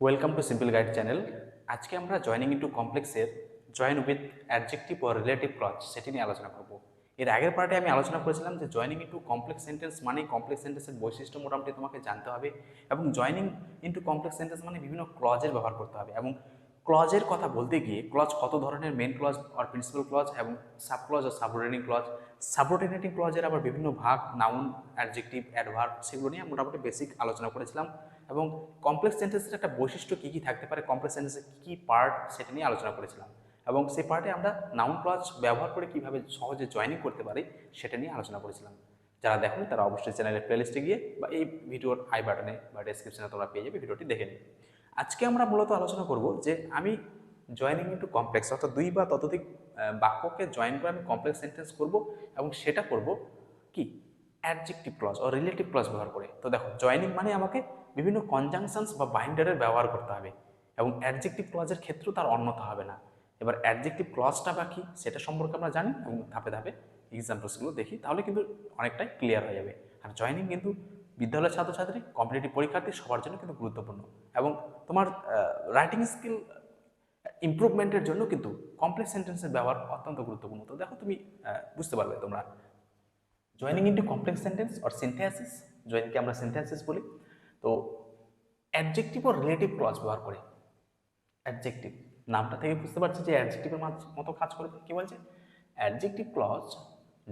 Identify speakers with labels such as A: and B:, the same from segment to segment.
A: Welcome to simple guide channel. আজকে আমরা joining into কমপ্লেক্সের জয়েন উইথ অ্যাডজেক্টিভ ও রিলেটিভ ক্লজ সেটি নিয়ে আলোচনা করব। এর আগের পার্টে আমি আলোচনা করেছিলাম যে জয়নিং ইনটু কমপ্লেক্স সেন্টেন্স মানে কমপ্লেক্স সেন্টেন্সের বৈশিষ্ট্য মোটামুটি তোমাকে জানতে হবে, এবং জয়নিং ইনটু কমপ্লেক্স সেন্টেন্স মানে বিভিন্ন ক্লজের ব্যবহার করতে হবে। এবং ক্লজের কথা বলতে গিয়ে ক্লজ কত ধরনের, মেন ক্লজ আর প্রিন্সিপাল ক্লজ, এবং সাব ক্লজ ও সাবঅর্ডিনেটিং ক্লজ। সাবঅর্ডিনেটিং ক্লজের আবার বিভিন্ন ভাগ, নাউন, অ্যাডজেক্টিভ, অ্যাডভার্ব, সেগুলো নিয়ে মোটামুটি বেসিক আলোচনা করেছিলাম। এবং কমপ্লেক্স সেন্টেন্সের একটা বৈশিষ্ট্য কী কী থাকতে পারে, কমপ্লেক্স সেন্টেন্সের কী কী পার্ট, সেটা নিয়ে আলোচনা করেছিলাম। এবং সেই পার্টে আমরা নাউন ক্লজ ব্যবহার করে কীভাবে সহজে জয়েনিং করতে পারি সেটা নিয়ে আলোচনা করেছিলাম। যারা দেখেন তারা অবশ্যই চ্যানেলের প্লেলিস্টে গিয়ে বা এই ভিডিওর আই বাটনে বা ডেসক্রিপশনে তোমরা পেয়ে যাবে, ভিডিওটি দেখে নিন। আজকে আমরা মূলত আলোচনা করব যে আমি জয়েনিং ইনটু কমপ্লেক্স, অর্থাৎ দুই বা ততোধিক বাক্যকে জয়েন করে আমি কমপ্লেক্স সেন্টেন্স করব, এবং সেটা করব কি অ্যাডজেক্টিভ ক্লজ ও রিলেটিভ ক্লজ ব্যবহার করে। তো দেখো, জয়েনিং মানে আমাকে বিভিন্ন কনজাংশনস বা বাইন্ডারের ব্যবহার করতে হবে, এবং অ্যাডজেক্টিভ ক্লজের ক্ষেত্রেও তার অন্যথা হবে না। এবার অ্যাডজেক্টিভ ক্লজটা বা কি সেটা সম্পর্কে আমরা জানি, এবং ধাপে ধাপে এক্সাম্পলসগুলো দেখি, তাহলে কিন্তু অনেকটাই ক্লিয়ার হয়ে যাবে। আর জয়েনিং কিন্তু বিদ্যালয়ের ছাত্রছাত্রী, কম্পিটিটিভ পরীক্ষার্থী সবার জন্য কিন্তু গুরুত্বপূর্ণ, এবং তোমার রাইটিং স্কিল ইমপ্রুভমেন্টের জন্য কিন্তু কমপ্লেক্স সেন্টেন্সের ব্যবহার অত্যন্ত গুরুত্বপূর্ণ। তো দেখো, তুমি বুঝতে পারবে তোমরা joining into complex sentence or synthesis, জয়েনিংকে আমরা সিনথেসিস বলি। তো অ্যাডজেক্টিভ ও রিলেটিভ ক্লজ ব্যবহার করে। অ্যাডজেক্টিভ নামটা থেকে বুঝতে পারছি যে অ্যাডজেক্টিভের মতো কাজ করে। কি বলছে? Adjective clause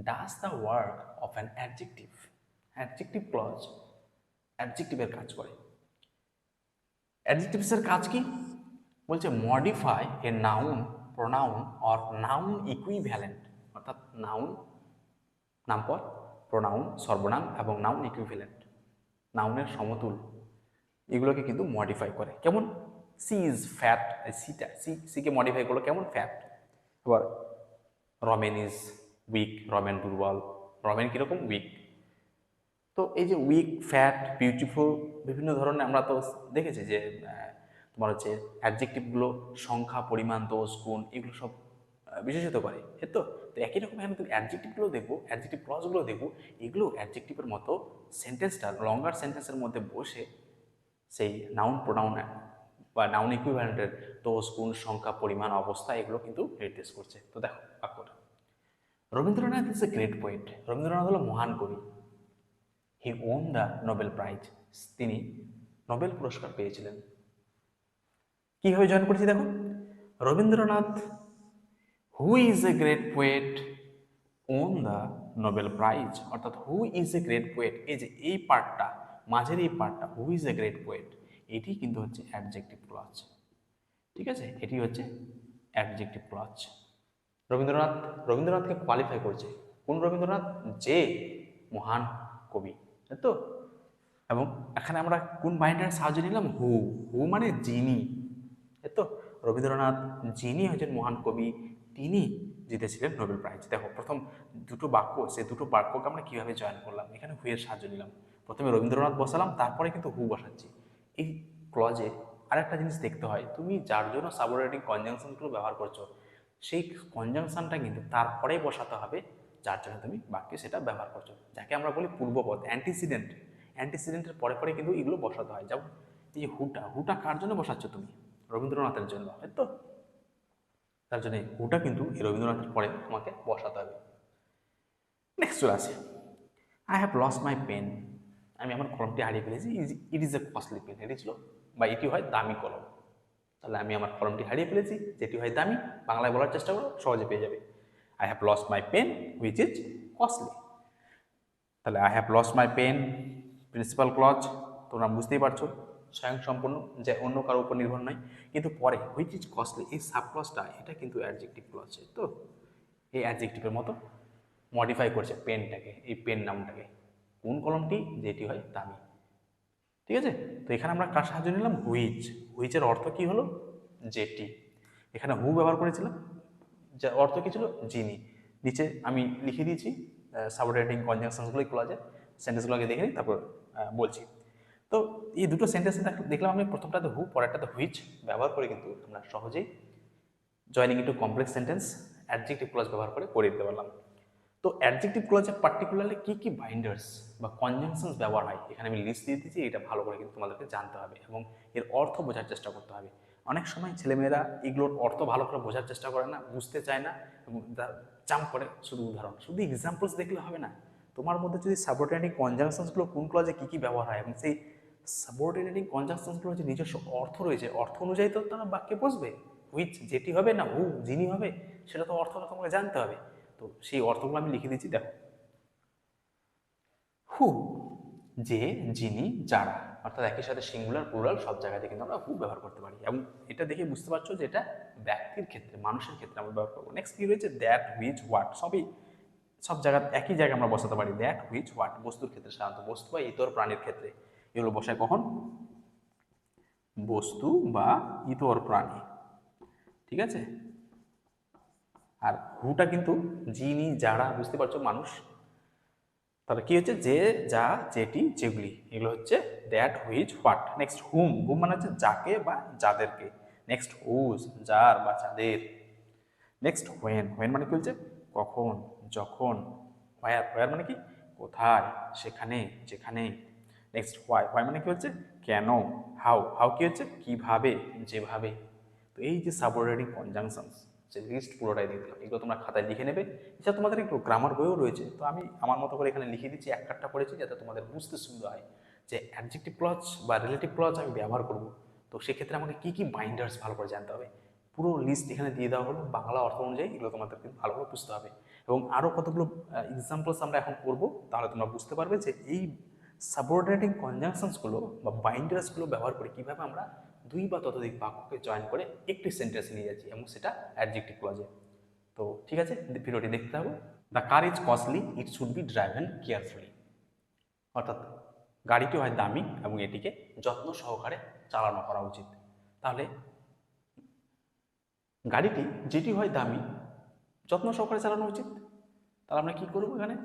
A: does the work of an adjective. Adjective clause অ্যাডজেক্টিভের কাজ করে। অ্যাডজেক্টিভসের কাজ কি বলছে? Modify a noun, pronoun or noun equivalent, অর্থাৎ নাউন নামপদ, প্রোনাউন সর্বনাম, এবং নাউন ইকুইভ্যালেন্ট নাউনের সমতুল, এগুলোকে কিন্তু মডিফাই করে। কেমন? সি ইজ ফ্যাট, সিটা সিকে মডিফাই করলো কেমন? ফ্যাট। আবার রমেন ইজ উইক, রমেন দুর্বল, রমেন কীরকম? উইক। তো এই যে উইক, ফ্যাট, বিউটিফুল, বিভিন্ন ধরনের আমরা তো দেখেছি যে তোমার হচ্ছে অ্যাডজেক্টিভগুলো সংখ্যা, পরিমাণ, দোষ, গুণ, এগুলো সব বিশেষিত করে। তো তো একই রকম আমি তুমি অ্যাডজেক্টিভগুলো দেখবো, অ্যাডজেক্টিভ ক্লজগুলো দেখবো, এগুলো অ্যাডজেক্টিভের মতো সেন্টেন্সটা লঙ্গার সেন্টেন্সের মধ্যে বসে সেই নাউন, প্রোনাউন বা নাউন ইকুইভ্যালেন্টের দোষ, গুণ, সংখ্যা, পরিমাণ, অবস্থা, এগুলো কিন্তু নির্দেশ করছে। তো দেখো বাক্যটা, Rabindranath is a great poet. Rabindranath হলো মহান কবি। He won the Nobel prize, তিনি নোবেল পুরস্কার পেয়েছিলেন। কীভাবে জয়েন করেছি দেখো, Rabindranath who is a great poet won the Nobel prize, অর্থাৎ who is a great poet, এই যে এই পার্টটা, মাঝের এই পার্টটা, who is a great poet, এটি কিন্তু হচ্ছে অ্যাডজেক্টিভ ক্লজ। ঠিক আছে, এটি হচ্ছে অ্যাডজেক্টিভ ক্লজ। রবীন্দ্রনাথ, রবীন্দ্রনাথকে কোয়ালিফাই করছে। কোন রবীন্দ্রনাথ? যে মহান কবি, তাই তো। এবং এখানে আমরা কোন বাইন্ডারের সাহায্য নিলাম? হু। হু মানে যিনি, তাই তো। রবীন্দ্রনাথ যিনি হচ্ছেন মহান কবি, তিনি জিতেছিলেন নোবেল প্রাইজ। দেখো, প্রথম দুটো বাক্য, সেই দুটো বাক্যকে আমরা কীভাবে জয়েন করলাম, এখানে হুয়ের সাহায্য নিলাম। প্রথমে রবীন্দ্রনাথ বসালাম, তারপরে কিন্তু হু বসাচ্ছি। এই ক্লজে আরেকটা জিনিস দেখতে হয়, তুমি যার জন্য সাবঅর্ডিনেটিং কনজাংশনগুলো ব্যবহার করছো, সেই কনজাংশনটা কিন্তু তারপরেই বসাতে হবে যার জন্য তুমি বাক্যে সেটা ব্যবহার করছো, যাকে আমরা বলি পূর্বপদ, অ্যান্টিসিডেন্ট। অ্যান্টিসিডেন্টের পরে পরে কিন্তু এগুলো বসাতে হয়। যেমন এই যে হুটা, হুটা কার জন্য বসাচ্ছ তুমি? রবীন্দ্রনাথের জন্য, তাই তো। তার জন্য হুটা কিন্তু এই রবীন্দ্রনাথের পরে তোমাকে বসাতে হবে। নেক্সট চলে আসে, I have lost my pen. আমি আমার কলমটি হারিয়ে ফেলেছি। It is a costly pen, এটি ছিল বা এটি হয় দামি কলম। তাহলে আমি আমার কলমটি হারিয়ে ফেলেছি, যেটি হয় দামি। বাংলায় বলার চেষ্টা করো, সহজে পেয়ে যাবে। I have lost my pen which is costly. তাহলে I have lost my pen principal clause, তোমরা বুঝতেই পারছো, স্বয়ংসম্পূর্ণ, যে অন্য কারোর উপর নির্ভর নয়। কিন্তু পরে হুইচ ইজ কস্টলি, এই সাব ক্লজটা, এটা কিন্তু অ্যাডজেক্টিভ ক্লজ। তো এই অ্যাডজেক্টিভের মতো মডিফাই করছে পেনটাকে, এই পেন নামটাকে। কোন কলমটি? যেটি হয় দামি। ঠিক আছে, তো এখানে আমরা কার সাহায্য নিলাম? হুইচ। হুইচের অর্থ কি হলো? যেটি। এখানে হু ব্যবহার করেছিলাম, যার অর্থ কি ছিল? যিনি। নিচে আমি লিখে দিয়েছি সাবঅর্ডিনেটিং কনজাংশনসগুলো, ক্লজের সেন্টেন্সগুলোকে দেখে নিই, তারপর বলছি। তো এই দুটো সেন্টেন্স দেখলাম আমি, প্রথমটাতে হু, পরেরটাতে হুইচ ব্যবহার করে কিন্তু আমরা সহজেই joining into complex sentence adjective clause ব্যবহার করে দিতে পারলাম। তো অ্যাডজেক্টিভ ক্লজে পার্টিকুলারলি কি কি বাইন্ডার্স বা কনজাংশনস ব্যবহার হয় এখানে আমি লিস্ট দিয়ে দিচ্ছি, এটা ভালো করে কিন্তু তোমাদেরকে জানতে হবে এবং এর অর্থ বোঝার চেষ্টা করতে হবে। অনেক সময় ছেলেমেয়েরা এগুলোর অর্থ ভালো করে বোঝার চেষ্টা করে না, বুঝতে চায় না এবং জাম্প করে শুধু উদাহরণ, শুধু এক্সাম্পলস দেখলে হবে না। তোমার মধ্যে যদি সাবঅর্ডিনেটিং কনজাংশনসগুলো কোন ক্লজে কী কী ব্যবহার হয় এবং সেই সাবঅর্ডিনেটিং কনজাংশনসগুলো যে নিজস্ব অর্থ রয়েছে, অর্থ অনুযায়ী তো তারা বাক্যে বসবে। হুইচ যেটি হবে না হু যিনি হবে, সেটা তো অর্থটা তোমাকে জানতে হবে। তো সেই অর্থগুলো আমি লিখে দিচ্ছি, দেখো। হু, যে, যিনি, যারা, অর্থাৎ একই সাথে সিঙ্গুলার প্লুরাল সব জায়গাতে কিন্তু আমরা হু ব্যবহার করতে পারি এবং এটা দেখে বুঝতে পারছো যে এটা ব্যক্তির ক্ষেত্রে, মানুষের ক্ষেত্রে আমরা ব্যবহার করবো। নেক্সট কি রয়েছে, দ্যাট, হুইচ, হোয়াট, সব জায়গা একই জায়গায় আমরা বসাতে পারি। দ্যাট, হুইচ, হোয়াট বস্তুর ক্ষেত্রে, সাধারণত বস্তু বা ইতর প্রাণীর ক্ষেত্রে এগুলো বসায় কখন, বস্তু বা ইতর প্রাণী, ঠিক আছে। আর হুটা কিন্তু যিনি, যারা, বুঝতে পারছো মানুষ। তাহলে কি হচ্ছে, যে, যা, যেটি, যেগুলি, এগুলো হচ্ছে দ্যাট, হুইচ, হোয়াট। নেক্সট হুম, হুম মানে হচ্ছে যাকে বা যাদেরকে। নেক্সট হুজ, যার বা যাদের। নেক্সট হোয়েন, হোয়েন মানে কি হচ্ছে কখন, যখন। হোয়ার, হোয়ার মানে কি কোথায়, সেখানে, যেখানে। নেক্সট হোয়াই, হোয়াই মানে কি হচ্ছে কেন। হাউ, হাউ কি হচ্ছে কিভাবে, যেভাবে। তো এই যে সাবঅর্ডিনেটিং কনজাংশনস, যে লিস্ট পুরোটাই দিয়ে দিলাম, এগুলো তোমরা খাতায় লিখে নেবে। এছাড়া তোমাদের একটু গ্রামার বইও রয়েছে, তো আমি আমার মতো করে এখানে লিখে দিচ্ছি, এক কাটটা পড়েছি যাতে তোমাদের বুঝতে সুবিধা হয় যে অ্যাডজেক্টিভ ক্লজ বা রিলেটিভ ক্লজ আমি ব্যবহার করব। তো সেক্ষেত্রে আমাকে কী কী বাইন্ডার্স ভালো করে জানতে হবে, পুরো লিস্ট এখানে দিয়ে দেওয়া হলো বাংলা অর্থ অনুযায়ী। এগুলো তোমাদের কিন্তু ভালোভাবে বুঝতে হবে এবং আরও কতগুলো এক্সাম্পলস আমরা এখন করব, তাহলে তোমরা বুঝতে পারবে যে এই সাবঅর্ডিনেটিং কনজাংশনসগুলো বা বাইন্ডার্সগুলো ব্যবহার করে কীভাবে আমরা দুই বা ততোধিক বাক্যকে জয়েন করে একটি সেন্টেন্স নিয়ে যাচ্ছি এবং সেটা অ্যাডজেক্টিভ ক্লজে। তো ঠিক আছে, ভিডিওটি দেখতে হবে। The car is costly, it should be driven carefully. অর্থাৎ গাড়িটি হয় দামি এবং এটিকে যত্ন সহকারে চালানো করা উচিত। তাহলে গাড়িটি যেটি হয় দামি, যত্ন সহকারে চালানো উচিত। তাহলে আমরা কি করবো এখানে,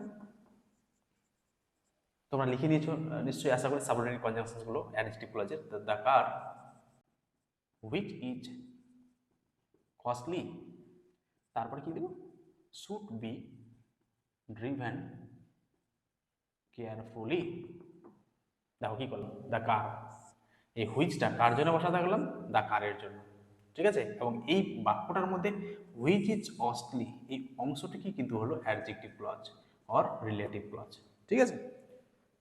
A: তোমরা লিখে নিয়েছো নিশ্চয়ই আশা করি সাবঅর্ডিনেট কনজাংশনসগুলো অ্যাডজেক্টিভ ক্লজের। The car which is costly, তারপরে কি দেবো, শুড বি ড্রিভেন কেয়ারফুলি। দেখো কি করলাম, দ্য কার, এই হুইচটা কার জন্য বসাতে গেলাম, দ্য কারের জন্য, ঠিক আছে। এবং এই বাক্যটার মধ্যে হুইচ ইজ কস্টলি এই অংশটি কিন্তু হলো adjective clause or relative clause, ঠিক আছে।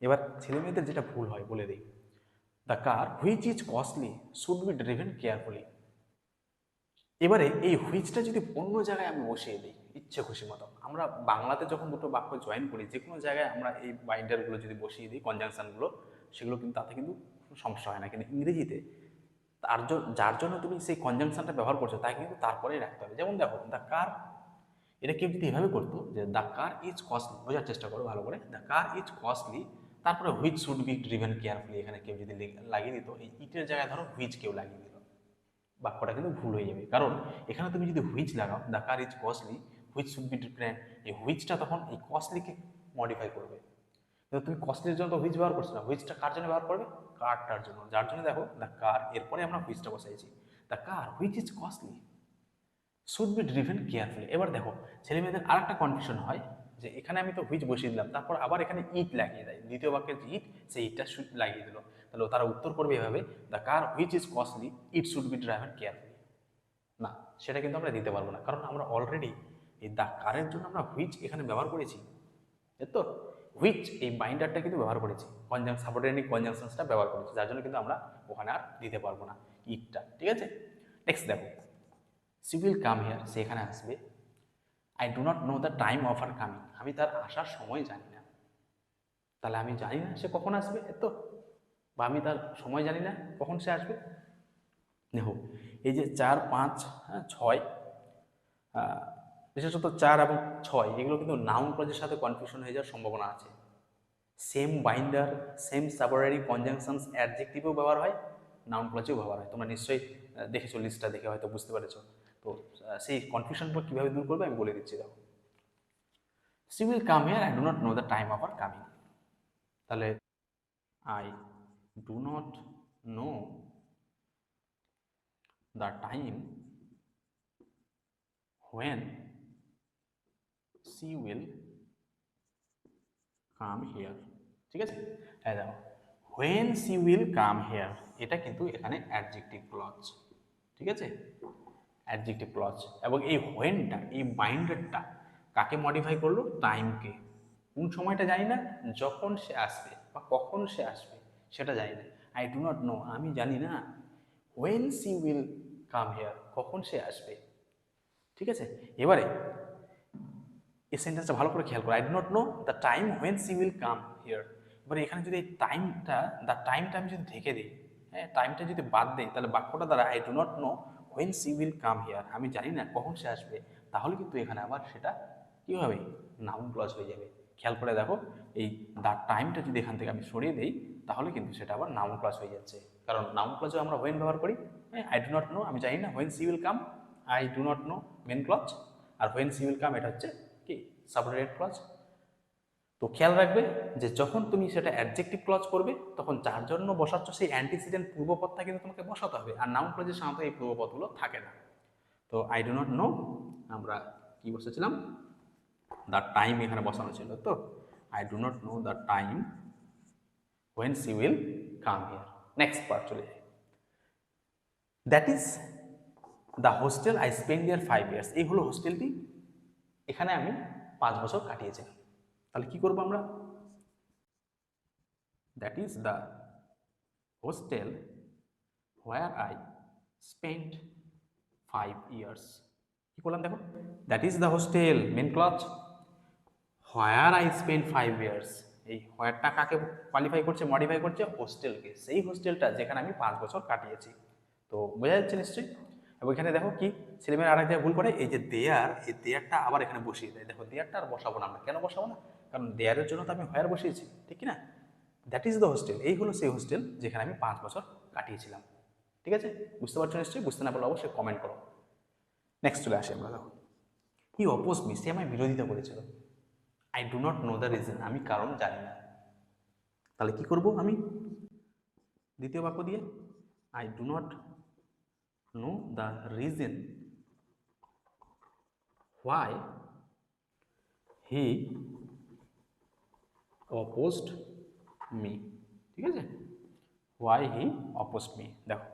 A: এবার ছেলেমেয়েদের যেটা ভুল হয় বলে দিই, the car which is costly should be driven carefully. এবারে এই হুইচটা যদি অন্য জায়গায় আমি বসিয়ে দিই ইচ্ছে খুশি মতো, আমরা বাংলাতে যখন দুটো বাক্য জয়েন করি, যে কোনো জায়গায় আমরা এই বাইন্ডারগুলো যদি বসিয়ে দিই, কনজাংশনগুলো, সেগুলো কিন্তু তাতে কিন্তু সমস্যা হয় না। কিন্তু ইংরেজিতে যার জন্য তুমি সেই কনজাংশনটা ব্যবহার করছো তাই কিন্তু তারপরেই রাখতে হবে। যেমন দেখো, দ্য কার, এটা কেউ যদি এভাবে করতো যে দ্য কার ইজ কস্টলি, বোঝার চেষ্টা করো ভালো করে, দ্য কার ইজ কস্টলি, তারপরে which should be driven carefully, এখানে কেউ যদি লাগিয়ে দিত, এই ইটের জায়গায় ধরো হুইচ কেউ লাগিয়ে দিল, বাক্যটা কিন্তু ভুল হয়ে যাবে। কারণ এখানে তুমি যদি হুইচ লাগাও, the car is costly, which should be different, এই হুইচটা তখন এই কস্টলিকে মডিফাই করবে। কিন্তু তুমি কস্টলির জন্য তো হুইচ ব্যবহার করছো না, হুইচটা কার জন্য ব্যবহার করবে, কারটার জন্য। যার জন্য দেখো দ্য কার, এরপরে আমরা হুইচটা বসাইছি, the car which is costly should be driven carefully. এবার দেখো ছেলেমেয়েদের আর একটা কনফিউশন হয় যে এখানে আমি তো হুইচ বসিয়ে দিলাম, তারপর আবার এখানে ইট লাগিয়ে দেয়, দ্বিতীয় বাক্যের যে ইট, সেই ইটটা লাগিয়ে দিল। তাহলে তারা উত্তর করবে এভাবে, the car which is costly it should be driven carefully. না, সেটা কিন্তু আমরা দিতে পারবো না, কারণ আমরা অলরেডি এই দ্য কারের জন্য আমরা হুইচ এখানে ব্যবহার করেছি, তো হুইচ এই বাইন্ডারটা কিন্তু ব্যবহার করেছি, সাবঅর্ডিনেটিং কনজাংশনসটা ব্যবহার করেছি, যার জন্য কিন্তু আমরা ওখানে আর দিতে পারবো না ইটটা, ঠিক আছে। নেক্সট দেখো, সি উইল কাম হিয়ার, সে এখানে আসবে। I do not know the time of her coming, আমি তার আসার সময় জানি না। তাহলে আমি জানি না সে কখন আসবে, তো বা আমি তার সময় জানি না কখন সে আসবে। দেখো এই যে 4, 5, হ্যাঁ 6, বিশেষত 4 এবং 6 এগুলো কিন্তু নাউন ক্লজের সাথে কনফিউশন হয়ে যাওয়ার সম্ভাবনা আছে। Same binder, same subordinating conjunctions অ্যাডজেক্টিভেও ব্যবহার হয়, নাউন ক্লজেও ব্যবহার হয়। তোমরা নিশ্চয়ই দেখেছো, লিস্টটা দেখে হয়তো বুঝতে পেরেছো। তো সেই কনফিউশনটা কীভাবে দূর করবে আমি বলে দিচ্ছি, দেখো। She will come here, I do not know the time of her coming. তাহলে I do not know the time when she will come here, ঠিক আছে। এই দেখো when she will come here, এটা কিন্তু এখানে অ্যাডজেক্টিভ ক্লজ, ঠিক আছে, অ্যাডজেক্টিভ ক্লজ। এবং এই হোয়েনটা, এই বাইন্ডারটা কাকে মডিফাই করলো? টাইমকে। কোন সময়টা জানি না, যখন সে আসবে বা কখন সে আসবে সেটা জানি না। আই ডু নট নো, আমি জানি না when she will come here, কখন সে আসবে, ঠিক আছে। এবারে এই সেন্টেন্সটা ভালো করে খেয়াল করো, I do not know the time when she will come here. এবারে এখানে যদি এই টাইমটা, দ্য টাইমটা আমি যদি ঢেকে দিই, হ্যাঁ, টাইমটা যদি বাদ দিই, তাহলে বাক্যটা দ্বারা I do not know when she will come here, আমি জানি না কখন সে আসবে, তাহলে কিন্তু এখানে আবার সেটা কী হবে? নাউন ক্লজ হয়ে যাবে। খেয়াল করে দেখো, এই দ্য টাইমটা যদি এখান থেকে আমি সরিয়ে দিই, তাহলে কিন্তু সেটা আবার নাউন ক্লজ হয়ে যাচ্ছে। কারণ নাউন ক্লজে আমরা হোয়েন ব্যবহার করি, হ্যাঁ, আই ডু নট নো, আমি জানি না, when she will come, I do not know main clause, আর হোয়েন সি উইল কাম এটা হচ্ছে কি? Subordinate clause. তো খেয়াল রাখবে যে যখন তুমি সেটা অ্যাডজেক্টিভ ক্লজ করবে, তখন যার জন্য বসাচ্ছ সেই অ্যান্টিসিডেন্ট পূর্বপদটা কিন্তু তোমাকে বসাতে হবে, আর নাউন ক্লজের সাধারণত এই পূর্বপদগুলো থাকে না। তো আই ডু নট নো, আমরা কি বসেছিলাম? দ্য টাইম এখানে বসানো ছিল, তো I do not know the time when she will come here. Next part চলে যাই, that is the hostel I spend year 5 years. এই হলো হোস্টেলটি, এখানে আমি 5 বছর কাটিয়েছিলাম। তাহলে কি করবো আমরা? That is the hostel where I spend 5 years. কি করলাম দেখো, that is the hostel main clause, where I spend 5 years. এই হোয়ারটা কাকে কোয়ালিফাই করছে, মডিফাই করছে? হোস্টেলকে, সেই হোস্টেলটা যেখানে আমি 5 বছর কাটিয়েছি। তো বোঝা যাচ্ছে নিশ্চয়ই। এবং এখানে দেখো কি ছেলেমেয়েরা আরেক জায়গায় ভুল করে, এই যে দেয়ার, এই দেয়ারটা আবার এখানে বসিয়ে দেয়। দেখো দেয়ারটা আর বসাবো না আমরা, কেন বসাবো না? কারণ দেয়ারের জন্য তো আমি হোয়ার বসিয়েছি, ঠিক কি না? দ্যাট ইজ দ্য হোস্টেল, এই হলো সেই হোস্টেল যেখানে আমি 5 বছর কাটিয়েছিলাম। ঠিক আছে, বুঝতে পারছো নিশ্চয়ই? বুঝতে না পারলে অবশ্যই কমেন্ট করো। নেক্সট চলে আসি আমরা, দেখো হি অপোজ মি, সে আমায় বিরোধিতা করেছিল। I do not know the reason, আমি কারণ জানি না। তাহলে কি করব আমি দ্বিতীয় বাক্য দিয়ে? I do not know the reason why he opposed me, ঠিক আছে, হোয়াই হি অপোজড মি। দেখো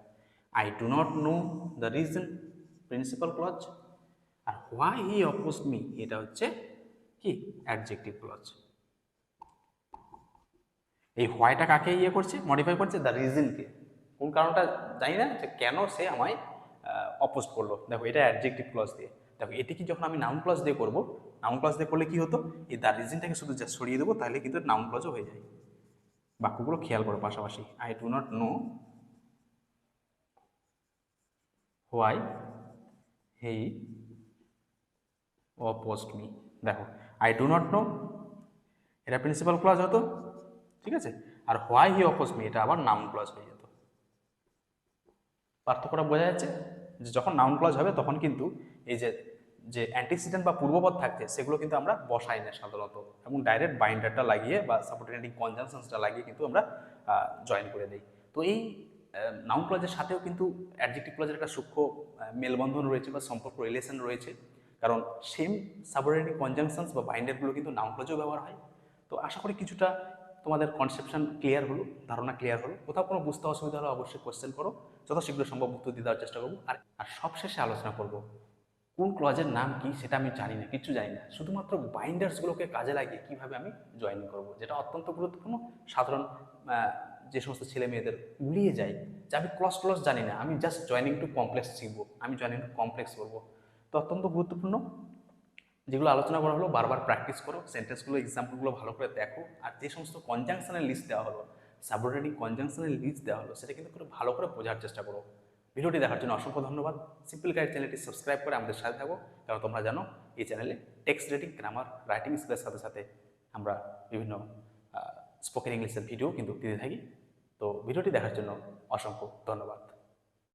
A: I do not know the reason principal clause, আর হোয়াই হি অপোজড মি এটা হচ্ছে কি? Adjective clause. এই হোয়াইটা কাকে ইয়ে করছে, মডিফাই করছে? দ্য রিজনকে। কোন কারণটা জানি না, যে কেন সে আমায় অপোজ করলো। দেখো এটা অ্যাডজেক্টিভ ক্লজ দিয়ে। দেখো এটি কি যখন আমি নাউন ক্লজ দিয়ে করবো, নাউন ক্লজ দিয়ে করলে কি হতো? এই দ্য রিজনটাকে শুধু যা সরিয়ে দেবো, তাহলে কিন্তু নাউন ক্লজও হয়ে যায়। বাক্যগুলো খেয়াল করো পাশাপাশি, I do not know why he opposed me. দেখো আই ডু নট নো এটা প্রিন্সিপাল ক্লজ হতো, ঠিক আছে, আর হোয়াই হি অপোজ মি এটা আবার নাউন ক্লজ হয়ে যেত। পার্থক্যটা বোঝা যাচ্ছে যে যখন নাউন ক্লজ হবে তখন কিন্তু এই যে যে অ্যান্টিসিডেন্ট বা পূর্বপদ থাকছে সেগুলো কিন্তু আমরা বসাই না সাধারণত, এবং ডাইরেক্ট বাইন্ডারটা লাগিয়ে বা সাবঅর্ডিনেটিং কনজাংশনসটা লাগিয়ে কিন্তু আমরা জয়েন করে দিই। তো এই নাউন ক্লজের সাথেও কিন্তু অ্যাডজেক্টিভ ক্লজের একটা সূক্ষ্ম মেলবন্ধন রয়েছে বা সম্পর্ক, রিলেশন রয়েছে, কারণ সেম সাবঅর্ডিনেটিং কনজাংশনস বা বাইন্ডারগুলো কিন্তু নাউন ক্লজেও ব্যবহার হয়। তো আশা করি কিছুটা তোমাদের কনসেপশন ক্লিয়ার হলো, ধারণা ক্লিয়ার হলো। কোথাও কোনো বুঝতে অসুবিধা হলে অবশ্যই কোয়েশ্চেন করো, যত শীঘ্র সম্ভব উত্তর দিয়ে দেওয়ার চেষ্টা করবো। আর সবশেষে আলোচনা করব কোন ক্লজের নাম কি, সেটা আমি জানি না, কিছু জানি না, শুধুমাত্র বাইন্ডার্সগুলোকে কাজে লাগিয়ে কীভাবে আমি জয়েন করব, যেটা অত্যন্ত গুরুত্বপূর্ণ। সাধারণ যে সমস্ত ছেলে মেয়েদের গুলিয়ে যায় যে আমি ক্লজ জানি না, আমি জাস্ট জয়নিং টু কমপ্লেক্স শিখবো, আমি জয়নিং টু কমপ্লেক্স করবো। তো অত্যন্ত গুরুত্বপূর্ণ যেগুলো আলোচনা করা হলো, বারবার প্র্যাকটিস করো, সেন্টেন্সগুলো এক্সাম্পলগুলো ভালো করে দেখো, আর যে সমস্ত কনজাংশনের লিস্ট দেওয়া হলো, সাবঅর্ডিনেটিং কনজাংশনের লিস্ট দেওয়া হলো, সেটা কিন্তু খুব ভালো করে বোঝার চেষ্টা করো। ভিডিওটি দেখার জন্য অসংখ্য ধন্যবাদ। সিম্পল গাইড চ্যানেলটি সাবস্ক্রাইব করে আমাদের সাথে থাকো, কারণ তোমরা জানো এই চ্যানেলে টেক্সট রিডিং, গ্রামার, রাইটিং স্কিলের সাথে সাথে আমরা বিভিন্ন স্পোকেন ইংলিশের ভিডিও কিন্তু দিতে থাকি। তো ভিডিওটি দেখার জন্য অসংখ্য ধন্যবাদ।